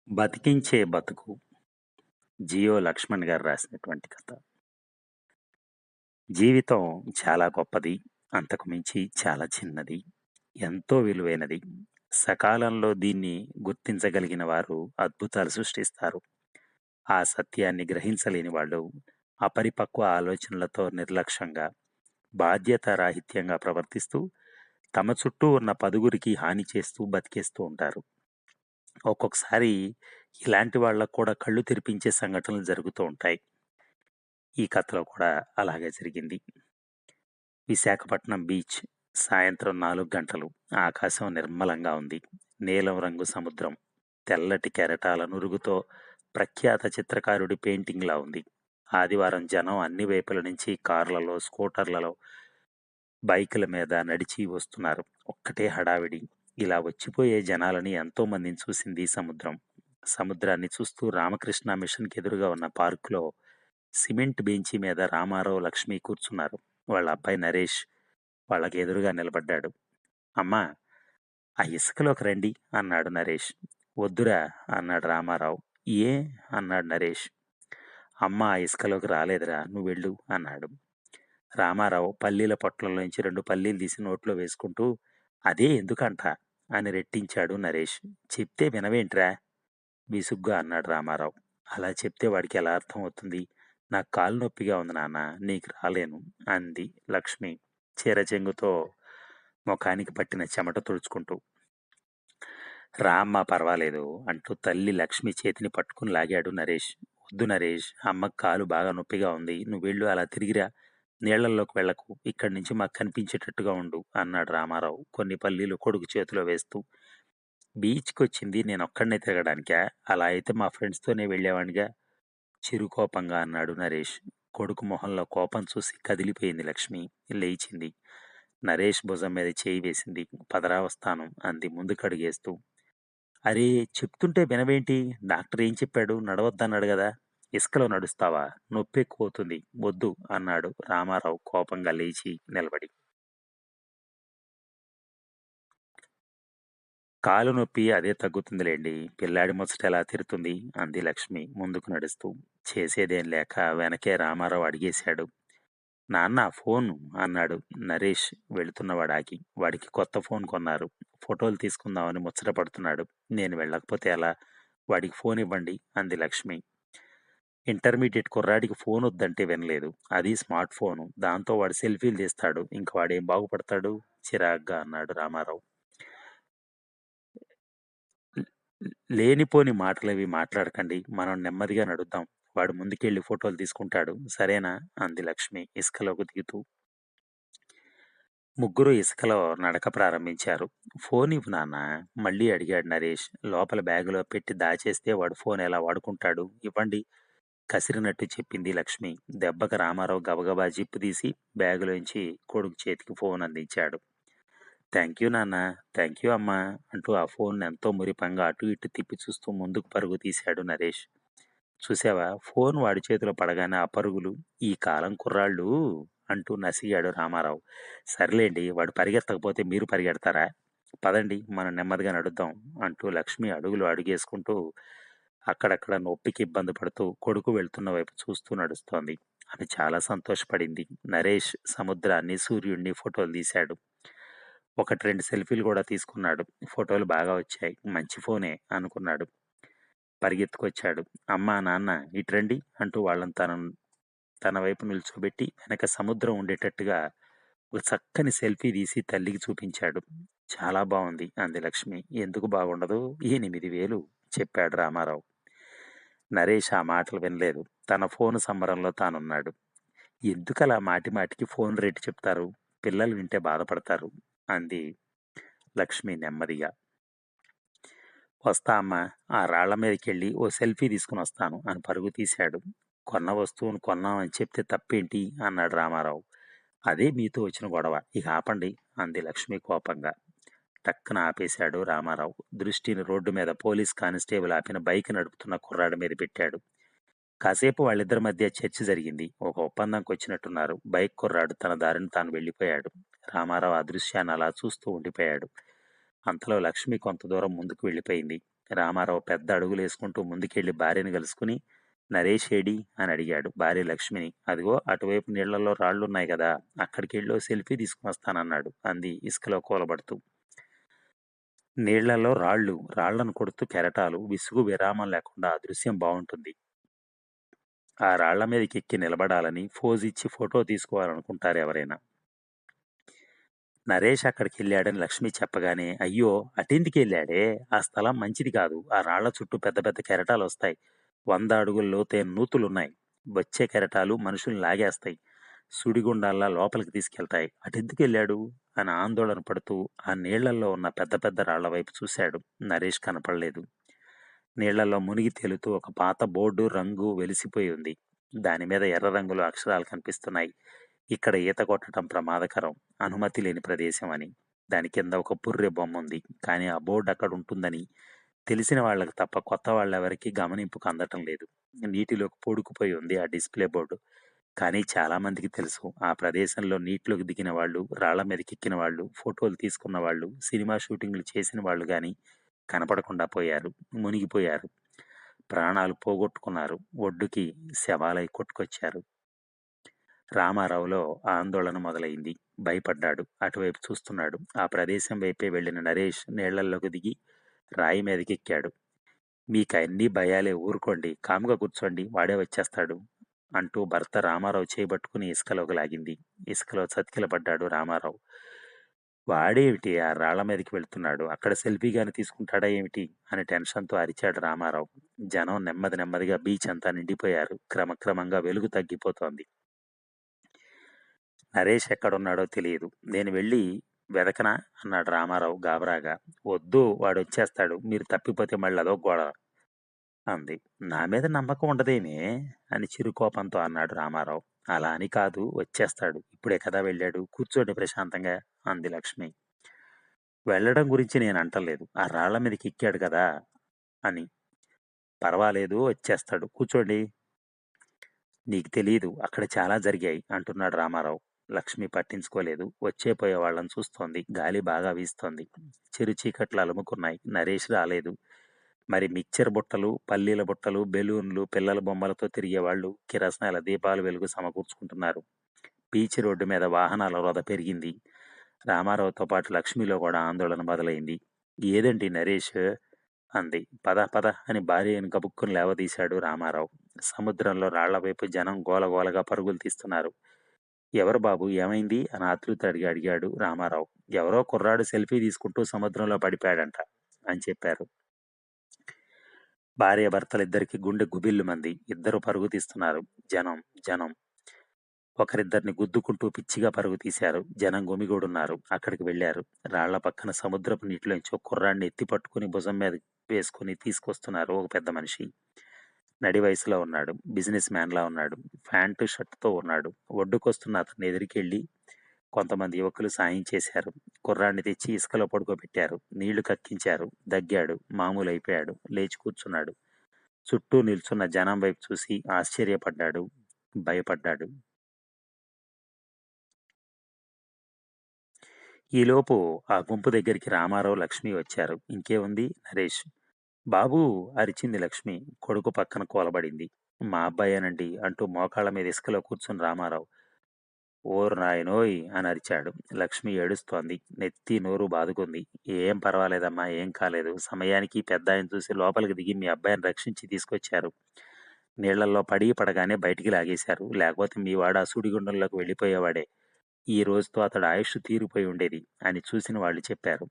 బతికించే బతుకు. జియో లక్ష్మణ్ గారు రాసినటువంటి కథ. జీవితం చాలా గొప్పది. అంతకు మించి చాలా చిన్నది. ఎంతో విలువైనది. సకాలంలో దీన్ని గుర్తించగలిగిన వారు అద్భుతాలు సృష్టిస్తారు. ఆ సత్యాన్ని గ్రహించలేని వాళ్ళు అపరిపక్వ ఆలోచనలతో నిర్లక్ష్యంగా, బాధ్యతారాహిత్యంగా ప్రవర్తిస్తూ, తమ చుట్టూ ఉన్న పదుగురికి హాని చేస్తూ బతికేస్తూ ఉంటారు. ఒక్కొక్కసారి ఇలాంటి వాళ్ళకు కూడా కళ్ళు తెరిపించే సంఘటనలు జరుగుతూ ఉంటాయి. ఈ కథలో కూడా అలాగే జరిగింది. విశాఖపట్నం బీచ్. సాయంత్రం 4 గంటలు. ఆకాశం నిర్మలంగా ఉంది. నీలం రంగు సముద్రం. తెల్లటి కెరటాల నురుగుతో ప్రఖ్యాత చిత్రకారుడి పెయింటింగ్‌లా ఉంది. ఆదివారం జనం అన్ని వైపుల నుంచి కార్లలో, స్కూటర్లలో, బైకుల మీద నడిచి వస్తున్నారు. ఒక్కటే హడావిడి. ఇలా వచ్చిపోయే జనాలని ఎంతో మందిని చూసింది సముద్రం. సముద్రాన్ని చూస్తూ రామకృష్ణ మిషన్‌కి ఎదురుగా ఉన్న పార్కులో సిమెంట్ బెంచి మీద రామారావు, లక్ష్మి కూర్చున్నారు. వాళ్ళ అబ్బాయి నరేష్ వాళ్ళకి ఎదురుగా నిలబడ్డాడు. అమ్మా, ఆ ఇసుకలోకి రండి అన్నాడు నరేష్. వద్దురా అన్నాడు రామారావు. ఏ అన్నాడు నరేష్. అమ్మ ఆ ఇసుకలోకి రాలేదురా, నువ్వు వెళ్ళు అన్నాడు. రామారావు పల్లీల పొట్లంలోంచి 2 పల్లీలు తీసి నోట్లో వేసుకుంటూ, అదే ఎందుకంట అని రెట్టించాడు నరేష్. చెప్తే వినవేంట్రా విసుగ్గా అన్నాడు రామారావు. అలా చెప్తే వాడికి ఎలా అర్థం అవుతుంది? నాకు కాలు నొప్పిగా ఉంది నాన్న, నీకు రాలేను అంది లక్ష్మి చీర చెంగుతో ముఖానికి పట్టిన చెమట తుడుచుకుంటూ. రామ్మా పర్వాలేదు అంటూ తల్లి లక్ష్మి చేతిని పట్టుకుని లాగాడు నరేష్. వద్దు నరేష్, అమ్మకు కాలు బాగా నొప్పిగా ఉంది, నువ్వు వెళ్ళు, అలా తిరిగిరా, నీళ్లల్లోకి వెళ్ళకు, ఇక్కడి నుంచి మాకు కనిపించేటట్టుగా ఉండు అన్నాడు రామారావు కొన్ని పల్లీలు కొడుకు చేతిలో వేస్తూ. బీచ్కి వచ్చింది నేను ఒక్కడనే తిరగడానికా? అలా అయితే మా ఫ్రెండ్స్తోనే వెళ్ళేవాడిగా చిరుకోపంగా అన్నాడు నరేష్. కొడుకు మొహంలో కోపం చూసి కదిలిపోయింది లక్ష్మి. లేచింది. నరేష్ భుజం మీద చేయి వేసింది. పదరా వస్తాను అంది ముందుకడుగేస్తూ. అరే, చెప్తుంటే వినవేంటి? డాక్టర్ ఏం చెప్పాడు? నడవద్దన్నాడు గదా! ఇసుకలో నడుస్తావా? నొప్పి ఎక్కువవుతుంది. వద్దు అన్నాడు రామారావు కోపంగా లేచి నిలబడి. కాలు నొప్పి అదే తగ్గుతుందిలేండి. పిల్లాడి ముచ్చట ఎలా తీరుతుంది అంది లక్ష్మి ముందుకు నడుస్తూ. చేసేదేం లేక వెనకే రామారావు అడిగేశాడు. నాన్న ఫోను అన్నాడు నరేష్ వెళుతున్నవాడాకి. వాడికి కొత్త ఫోన్ కొన్నారు. ఫోటోలు తీసుకుందామని ముచ్చట పడుతున్నాడు. నేను వెళ్ళకపోతే ఎలా? వాడికి ఫోన్ ఇవ్వండి అంది లక్ష్మి. ఇంటర్మీడియట్ కుర్రాడికి ఫోన్ వద్దంటే వినలేదు. అది స్మార్ట్ ఫోను. దాంతో వాడు సెల్ఫీలు తీస్తాడు. ఇంక వాడేం బాగుపడతాడు? చిరాగ్గా అన్నాడు రామారావు. లేనిపోని మాటలవి మాట్లాడకండి. మనం నెమ్మదిగా నడుద్దాం. వాడు ముందుకెళ్ళి ఫోటోలు తీసుకుంటాడు. సరేనా అంది లక్ష్మి ఇసుకలోకి దిగుతూ. ముగ్గురు ఇసుకలో నడక ప్రారంభించారు. ఫోన్ ఇవ్వు నాన్నా మళ్ళీ అడిగాడు నరేష్. లోపల బ్యాగులో పెట్టి దాచేస్తే వాడు ఫోన్ ఎలా వాడుకుంటాడు? ఇవ్వండి కసిరినట్టు చెప్పింది లక్ష్మి. దెబ్బకు రామారావు గబగబా జిప్పు తీసి బ్యాగులోంచి కొడుకు చేతికి ఫోన్ అందించాడు. థ్యాంక్యూ నాన్న, థ్యాంక్యూ అమ్మా అంటూ ఆ ఫోన్ ఎంతో మురిపంగా అటు ఇటు తిప్పి చూస్తూ ముందుకు పరుగు తీశాడు నరేష్. చూసావా, ఫోన్ వాడి చేతిలో పడగానే ఆ పరుగులు! ఈ కాలం కుర్రాళ్ళు అంటూ నసిగాడు రామారావు. సర్లేండి, వాడు పరిగెత్తకపోతే మీరు పరిగెడతారా? పదండి మనం నెమ్మదిగా నడుద్దాం అంటూ లక్ష్మి అడుగులు అడుగేసుకుంటూ అక్కడక్కడ నొప్పికి ఇబ్బంది పడుతూ కొడుకు వెళ్తున్న వైపు చూస్తూ నడుస్తోంది. ఆమె చాలా సంతోషపడింది. నరేష్ సముద్రాన్ని, సూర్యుడిని ఫోటోలు తీశాడు. 1, 2 సెల్ఫీలు కూడా తీసుకున్నాడు. ఫోటోలు బాగా వచ్చాయి. మంచి ఫోనే అనుకున్నాడు. పరిగెత్తుకొచ్చాడు. అమ్మా, నాన్న ఇటురండి అంటూ వాళ్ళని తన వైపు నిల్చోబెట్టి వెనక సముద్రం ఉండేటట్టుగా ఒక చక్కని సెల్ఫీ తీసి తల్లికి చూపించాడు. చాలా బావుంది అంది లక్ష్మి. ఎందుకు బాగుండదు? 8,000 చెప్పాడు రామారావు. నరేష్ ఆ మాటలు వినలేదు. తన ఫోను సంబరంలో తానున్నాడు. ఎందుకలా మాటి మాటికి ఫోన్ రేటు చెప్తారు? పిల్లలు వింటే బాధపడతారు అంది లక్ష్మి నెమ్మదిగా. వస్తా అమ్మా, ఆ రాళ్ల మీదకెళ్ళి ఓ సెల్ఫీ తీసుకుని వస్తాను అని పరుగు తీశాడు. కొన్న వస్తువును కొన్నామని చెప్తే తప్పేంటి అన్నాడు రామారావు. అదే మీతో వచ్చిన గొడవ, ఇక ఆపండి అంది లక్ష్మి కోపంగా. టక్కున ఆపేశాడు రామారావు. దృష్టిని రోడ్డు మీద పోలీస్ కానిస్టేబుల్ ఆపిన బైక్ నడుపుతున్న కుర్రాడి మీద పెట్టాడు. కాసేపు వాళ్ళిద్దరి మధ్య చర్చ జరిగింది. ఒక ఒప్పందంకి వచ్చినట్టున్నారు. బైక్ కుర్రాడు తన దారిని తాను వెళ్ళిపోయాడు. రామారావు ఆ దృశ్యాన్ని అలా చూస్తూ ఉండిపోయాడు. అంతలో లక్ష్మి కొంత దూరం ముందుకు వెళ్ళిపోయింది. రామారావు పెద్ద అడుగులేసుకుంటూ ముందుకెళ్ళి భార్యని కలుసుకుని, నరేష్ ఏడి అని అడిగాడు భార్య లక్ష్మిని. అదిగో అటువైపు నీళ్లలో రాళ్లున్నాయి కదా, అక్కడికెళ్ళి ఓ సెల్ఫీ తీసుకుని వస్తానన్నాడు అంది ఇసుకలో కూలబడుతూ. నీళ్లలో రాళ్లను కొడుతూ కెరటాలు, విసుగు విరామం లేకుండా ఆ దృశ్యం బావుంటుంది. ఆ రాళ్ల మీదకెక్కి నిలబడాలని, ఫోజిచ్చి ఫోటో తీసుకోవాలనుకుంటారు ఎవరైనా. నరేష్ అక్కడికెళ్ళాడని లక్ష్మి చెప్పగానే, అయ్యో అటెందుకెళ్ళాడే, ఆ స్థలం మంచిది కాదు, ఆ రాళ్ల చుట్టూ పెద్ద పెద్ద కెరటాలొస్తాయి, 100 అడుగుల లోతైన నూతులున్నాయి, వచ్చే కెరటాలు మనుషుల్ని లాగేస్తాయి, సుడిగుండాల్లా లోపలికి తీసుకెళ్తాయి, అటెందుకెళ్ళాడు అని ఆందోళన పడుతూ ఆ నీళ్లల్లో ఉన్న పెద్ద పెద్ద రాళ్ల వైపు చూశాడు. నరేష్ కనపడలేదు. నీళ్లలో మునిగి తేలుతూ ఒక పాత బోర్డు రంగు వెలిసిపోయి ఉంది. దాని మీద ఎర్ర రంగులో అక్షరాలు కనిపిస్తున్నాయి. ఇక్కడ ఈత కొట్టడం ప్రమాదకరం, అనుమతి లేని ప్రదేశం అని. దాని కింద ఒక పుర్రె బొమ్మ ఉంది. కానీ ఆ బోర్డు అక్కడ ఉంటుందని తెలిసిన వాళ్ళకి తప్ప కొత్త వాళ్ళెవరికీ గమనింపుకు అందటం లేదు. నీటిలోకి పొడుకుపోయి ఉంది ఆ డిస్ప్లే బోర్డు. కానీ చాలా మందికి తెలుసు, ఆ ప్రదేశంలో నీటిలోకి దిగిన వాళ్ళు, రాళ్ల మీదకెక్కిన వాళ్ళు, ఫోటోలు తీసుకున్న వాళ్ళు, సినిమా షూటింగ్లు చేసిన వాళ్ళు గాని కనపడకుండా పోయారు, మునిగిపోయారు, ప్రాణాలు పోగొట్టుకున్నారు, ఒడ్డుకి శవాలై కొట్టుకొచ్చారు. రామారావులో ఆందోళన మొదలైంది. భయపడ్డాడు. అటువైపు చూస్తున్నాడు. ఆ ప్రదేశం వైపే వెళ్ళిన నరేష్ నీళ్లల్లోకి దిగి రాయి మీదకెక్కాడు. మీకన్నీ భయాలే, ఊరుకోండి, కాముగా కూర్చోండి, వాడే వచ్చేస్తాడు అంటూ భర్త రామారావు చేయబట్టుకుని ఇసుకలోకి లాగింది. ఇసుకలో చతికిలబడ్డాడు రామారావు. వాడేమిటి ఆ రాళ్ల మీదకి వెళ్తున్నాడు, అక్కడ సెల్ఫీ గాని తీసుకుంటాడా ఏమిటి అని టెన్షన్తో అరిచాడు రామారావు. జనం నెమ్మది నెమ్మదిగా బీచ్ అంతా నిండిపోయారు. క్రమక్రమంగా వెలుగు తగ్గిపోతోంది. నరేష్ ఎక్కడున్నాడో తెలియదు. నేను వెళ్ళి వెదకనా అన్నాడు రామారావు గాబరాగా. వద్దు, వాడొచ్చేస్తాడు, మీరు తప్పిపోతే మళ్ళీ అదో గొడవ అంది. నా మీద నమ్మకం ఉండదేమే అని చిరుకోపంతో అన్నాడు రామారావు. అలా అని కాదు, వచ్చేస్తాడు, ఇప్పుడే కదా వెళ్ళాడు, కూర్చోండి ప్రశాంతంగా అంది లక్ష్మి. వెళ్ళడం గురించి నేను అంటలేదు, ఆ రాళ్ల మీదకి ఎక్కాడు కదా అని. పర్వాలేదు, వచ్చేస్తాడు, కూర్చోండి. నీకు తెలీదు, అక్కడ చాలా జరిగాయి అంటున్నాడు రామారావు. లక్ష్మి పట్టించుకోలేదు. వచ్చే పోయే వాళ్ళని చూస్తోంది. గాలి బాగా వీస్తోంది. చిరు చీకట్లు అలుముకున్నాయి. నరేష్ రాలేదు. మరి మిక్చర్ బుట్టలు, పల్లీల బుట్టలు, బెలూన్లు, పిల్లల బొమ్మలతో తిరిగేవాళ్ళు కిరసనాల దీపాలు వెలుగు సమకూర్చుకుంటున్నారు. బీచ్ రోడ్డు మీద వాహనాల వృధ పెరిగింది. రామారావుతో పాటు లక్ష్మిలో కూడా ఆందోళన మొదలైంది. ఏదండి నరేష్ అంది. పద పద అని భార్యను గబుక్కుని లేవదీశాడు రామారావు. సముద్రంలో రాళ్ల వైపు జనం గోలగోలగా పరుగులు తీస్తున్నారు. ఎవరు బాబు, ఏమైంది అని ఆతృత అడిగాడు రామారావు. ఎవరో కుర్రాడు సెల్ఫీ తీసుకుంటూ సముద్రంలో పడిపోయాడంట అని చెప్పారు. భార్య భర్తలిద్దరికి గుండె గుబిల్లుమంది. ఇద్దరు పరుగు తీస్తున్నారు. జనం జనం ఒకరిద్దరిని గుద్దుకుంటూ పిచ్చిగా పరుగు తీశారు. జనం గుమిగూడున్నారు. అక్కడికి వెళ్లారు. రాళ్ల పక్కన సముద్రపు నీటిలోంచి ఒక కుర్రాడిని ఎత్తి పట్టుకుని భుజం మీద వేసుకుని తీసుకొస్తున్నారు ఒక పెద్ద మనిషి. నడి వయసులో ఉన్నాడు. బిజినెస్ మ్యాన్ లా ఉన్నాడు. ప్యాంటు షర్టుతో ఉన్నాడు. ఒడ్డుకొస్తున్న అతన్ని ఎదురుకెళ్ళి కొంతమంది యువకులు సాయం చేశారు. కుర్రాడిని తెచ్చి ఇసుకలో పడుకోబెట్టారు. నీళ్లు కక్కించారు. దగ్గాడు. మామూలు అయిపోయాడు. లేచి కూర్చున్నాడు. చుట్టూ నిల్చున్న జనం వైపు చూసి ఆశ్చర్యపడ్డాడు. భయపడ్డాడు. ఈలోపు ఆ గుంపు దగ్గరికి రామారావు, లక్ష్మి వచ్చారు. ఇంకే ఉంది, నరేష్. బాబూ అరిచింది లక్ష్మి. కొడుకు పక్కన కూలబడింది. మా అబ్బాయేనండి అంటూ మోకాళ్ళ మీద ఇసుకలో కూర్చుని రామారావు ఓర్ నాయనోయ్ అని అరిచాడు. లక్ష్మి ఏడుస్తోంది. నెత్తి నోరు బాదుకుంది. ఏం పర్వాలేదమ్మా, ఏం కాలేదు. సమయానికి పెద్దాయన చూసి లోపలికి దిగి మీ అబ్బాయిని రక్షించి తీసుకొచ్చారు. నీళ్లల్లో పడి పడగానే బయటికి లాగేశారు. లేకపోతే మీ వాడు ఆ సుడిగుండంలోకి వెళ్ళిపోయేవాడే. ఈ రోజుతో అతడు ఆయుష్ తీరిపోయి ఉండేది అని చూసిన వాళ్ళు చెప్పారు.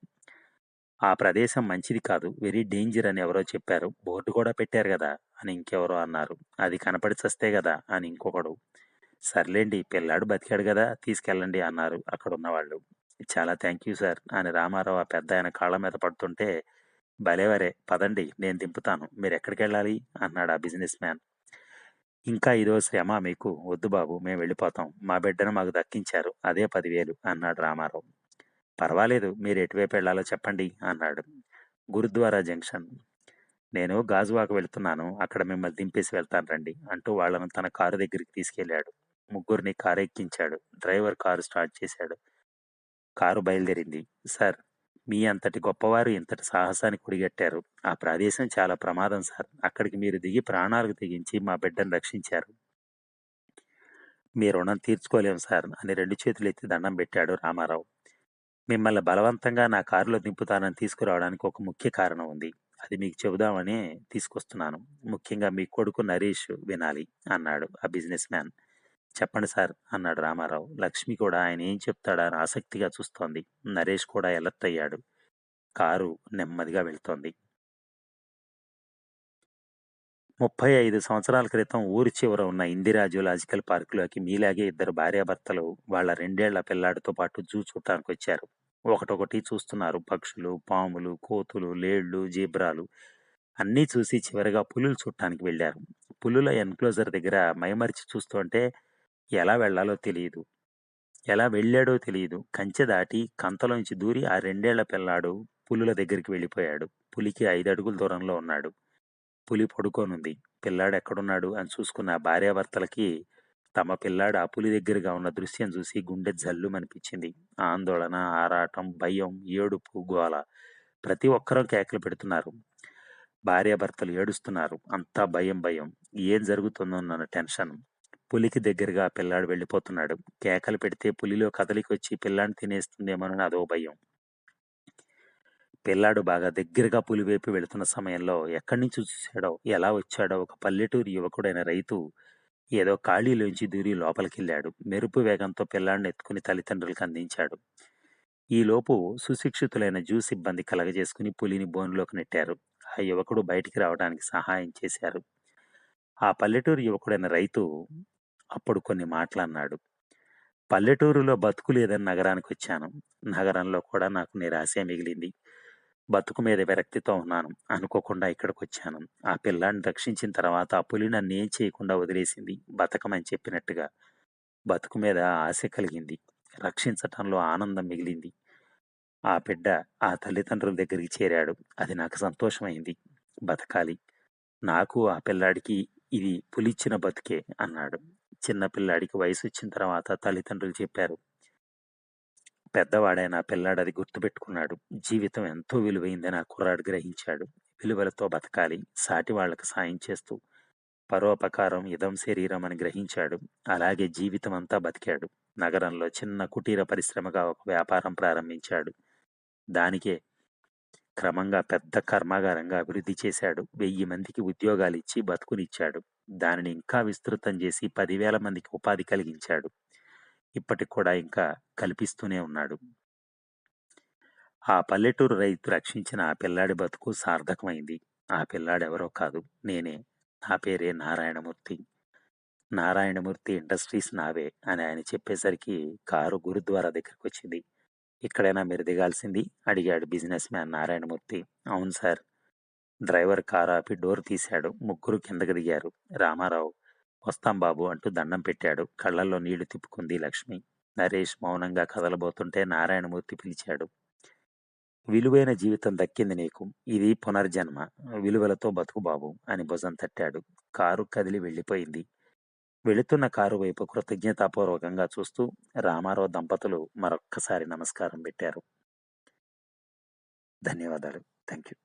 ఆ ప్రదేశం మంచిది కాదు, వెరీ డేంజర్ అని ఎవరో చెప్పారు. బోర్డు కూడా పెట్టారు కదా అని ఇంకెవరో అన్నారు. అది కనపడి చస్తే కదా అని ఇంకొకడు. సర్లేండి, పిల్లాడు బతికాడు కదా, తీసుకెళ్ళండి అన్నారు అక్కడున్న వాళ్ళు. చాలా థ్యాంక్ యూ సార్ అని రామారావు ఆ పెద్ద ఆయన కాళ్ళ మీద పడుతుంటే, భలేవరే, పదండి నేను దింపుతాను, మీరు ఎక్కడికి వెళ్ళాలి అన్నాడు ఆ బిజినెస్ మ్యాన్. ఇంకా ఇదో శ్రమ మీకు, వద్దు బాబు, మేము వెళ్ళిపోతాం, మా బిడ్డను మాకు దక్కించారు, అదే 10,000 అన్నాడు రామారావు. పర్వాలేదు, మీరు ఎటువైపు వెళ్ళాలో చెప్పండి అన్నాడు. గురుద్వారా జంక్షన్. నేను గాజువాక వెళ్తున్నాను, అక్కడ మిమ్మల్ని దింపేసి వెళ్తాను రండి అంటూ వాళ్ళను తన కారు దగ్గరికి తీసుకెళ్లాడు. ముగ్గురిని కారు ఎక్కించాడు. డ్రైవర్ కారు స్టార్ట్ చేశాడు. కారు బయలుదేరింది. సార్, మీ అంతటి గొప్పవారు ఇంతటి సాహసానికి ఒడిగట్టారు. ఆ ప్రదేశం చాలా ప్రమాదం సార్. అక్కడికి మీరు దిగి ప్రాణాలకు తెగించి మా బిడ్డను రక్షించారు. మీ రుణం తీర్చుకోలేం సార్ అని 2 చేతులెత్తి దండం పెట్టాడు రామారావు. మిమ్మల్ని బలవంతంగా నా కారులో దింపుతానని తీసుకురావడానికి ఒక ముఖ్య కారణం ఉంది. అది మీకు చెబుదామనే తీసుకొస్తున్నాను. ముఖ్యంగా మీ కొడుకు నరేష్ వినాలి అన్నాడు ఆ బిజినెస్ మ్యాన్. చెప్పండి సార్ అన్నాడు రామారావు. లక్ష్మి కూడా ఆయన ఏం చెప్తాడా అని ఆసక్తిగా చూస్తోంది. నరేష్ కూడా ఎలర్ట్ అయ్యాడు. కారు నెమ్మదిగా వెళ్తోంది. 35 సంవత్సరాల క్రితం ఊరి చివర ఉన్న ఇందిరా జూలాజికల్ పార్కులోకి మీలాగే ఇద్దరు భార్యాభర్తలు వాళ్ళ 2 ఏళ్ల పిల్లాడితో పాటు జూ చూడటానికొచ్చారు. ఒకటొకటి చూస్తున్నారు. పక్షులు, పాములు, కోతులు, లేళ్లు, జీబ్రాలు అన్నీ చూసి చివరగా పులులు చూడటానికి వెళ్లారు. పులుల ఎన్‌క్లోజర్ దగ్గర మైమరిచి చూస్తుంటే ఎలా వెళ్లాలో తెలీదు. ఎలా వెళ్ళాడో తెలీదు. కంచె దాటి కంతలోంచి దూరి ఆ 2 ఏళ్ల పిల్లాడు పులుల దగ్గరికి వెళ్ళిపోయాడు. పులికి 5 అడుగుల దూరంలో ఉన్నాడు. పులి పడుకోనుంది. పిల్లాడెక్కడున్నాడు అని చూసుకున్న ఆ భార్యాభర్తలకి తమ పిల్లాడు ఆ పులి దగ్గరగా ఉన్న దృశ్యం చూసి గుండె జల్లుమనిపించింది. ఆందోళన, ఆరాటం, భయం, ఏడుపు, గోల. ప్రతి ఒక్కరూ కేకలు పెడుతున్నారు. భార్యాభర్తలు ఏడుస్తున్నారు. అంతా భయం భయం. ఏం జరుగుతుందోనన్న టెన్షన్. పులికి దగ్గరగా ఆ పిల్లాడు వెళ్ళిపోతున్నాడు. కేకలు పెడితే పులిలో కదలికొచ్చి పిల్లాడిని తినేస్తుందేమోనని అదో భయం. పిల్లాడు బాగా దగ్గరగా పులి వైపు వెళుతున్న సమయంలో ఎక్కడి నుంచి చూశాడో, ఎలా వచ్చాడో ఒక పల్లెటూరి యువకుడైన రైతు ఏదో ఖాళీలోంచి దూరి లోపలికెళ్ళాడు. మెరుపు వేగంతో పిల్లాడిని ఎత్తుకుని తల్లిదండ్రులకు అందించాడు. ఈలోపు సుశిక్షితులైన జూ సిబ్బంది కలగజేసుకుని పులిని బోనులోకి నెట్టారు. ఆ యువకుడు బయటికి రావడానికి సహాయం చేశారు. ఆ పల్లెటూరు యువకుడైన రైతు అప్పుడు కొన్ని మాటలన్నాడు. పల్లెటూరులో బతుకు లేదని నగరానికొచ్చాను. నగరంలో కూడా నాకు నిరాశే మిగిలింది. బతుకు మీద విరక్తితో ఉన్నాను. అనుకోకుండా ఇక్కడికొచ్చాను. ఆ పిల్లాడిని రక్షించిన తర్వాత ఆ పులి నన్నేం చేయకుండా వదిలేసింది. బతకమని చెప్పినట్టుగా. బతుకు మీద ఆశ కలిగింది. రక్షించటంలో ఆనందం మిగిలింది. ఆ బిడ్డ ఆ తల్లిదండ్రుల దగ్గరికి చేరాడు. అది నాకు సంతోషమైంది. బతకాలి. నాకు ఆ పిల్లాడికి ఇది పులిచ్చిన బతుకే అన్నాడు. చిన్న పిల్లాడికి వయసొచ్చిన తర్వాత తల్లిదండ్రులు చెప్పారు. పెద్దవాడైన ఆ పిల్లాడు అది గుర్తుపెట్టుకున్నాడు. జీవితం ఎంతో విలువైందని ఆ కుర్రాడు గ్రహించాడు. విలువలతో బతకాలి. సాటి వాళ్ళకి సాయం చేస్తూ పరోపకారం ఇదం శరీరం అని గ్రహించాడు. అలాగే జీవితం అంతా బతికాడు. నగరంలో చిన్న కుటీర పరిశ్రమగా ఒక వ్యాపారం ప్రారంభించాడు. దానికే క్రమంగా పెద్ద కర్మాగారంగా అభివృద్ధి చేశాడు. 1000 మందికి ఉద్యోగాలిచ్చి బతుకునిచ్చాడు. దానిని ఇంకా విస్తృతం చేసి 10,000 మందికి ఉపాధి కలిగించాడు. ఇప్పటికి కూడా ఇంకా కల్పిస్తూనే ఉన్నాడు. ఆ పల్లెటూరు రైతు రక్షించిన ఆ పిల్లాడి బతుకు సార్థకమైంది. ఆ పిల్లాడెవరో కాదు, నేనే. నా పేరే నారాయణమూర్తి. నారాయణమూర్తి ఇండస్ట్రీస్ నావే అని ఆయన చెప్పేసరికి కారు గురుద్వారా దగ్గరకొచ్చింది. ఇక్కడేనా మీరు దిగాల్సింది అడిగాడు బిజినెస్ మ్యాన్ నారాయణమూర్తి. అవును సార్. డ్రైవర్ కారు ఆపి డోర్ తీశాడు. ముగ్గురు కిందకి దిగారు. రామారావు వస్తాం బాబు అంటూ దండం పెట్టాడు. కళ్ళల్లో నీళ్లు తిప్పుకుంది లక్ష్మి. నరేష్ మౌనంగా కదలబోతుంటే నారాయణమూర్తి పిలిచాడు. విలువైన జీవితం దక్కింది నీకు. ఇది పునర్జన్మ. విలువలతో బతుకు బాబు అని భుజం తట్టాడు. కారు కదిలి వెళ్ళిపోయింది. వెళుతున్న కారు వైపు కృతజ్ఞతాపూర్వకంగా చూస్తూ రామారావు దంపతులు మరొక్కసారి నమస్కారం పెట్టారు. ధన్యవాదాలు. Thank you.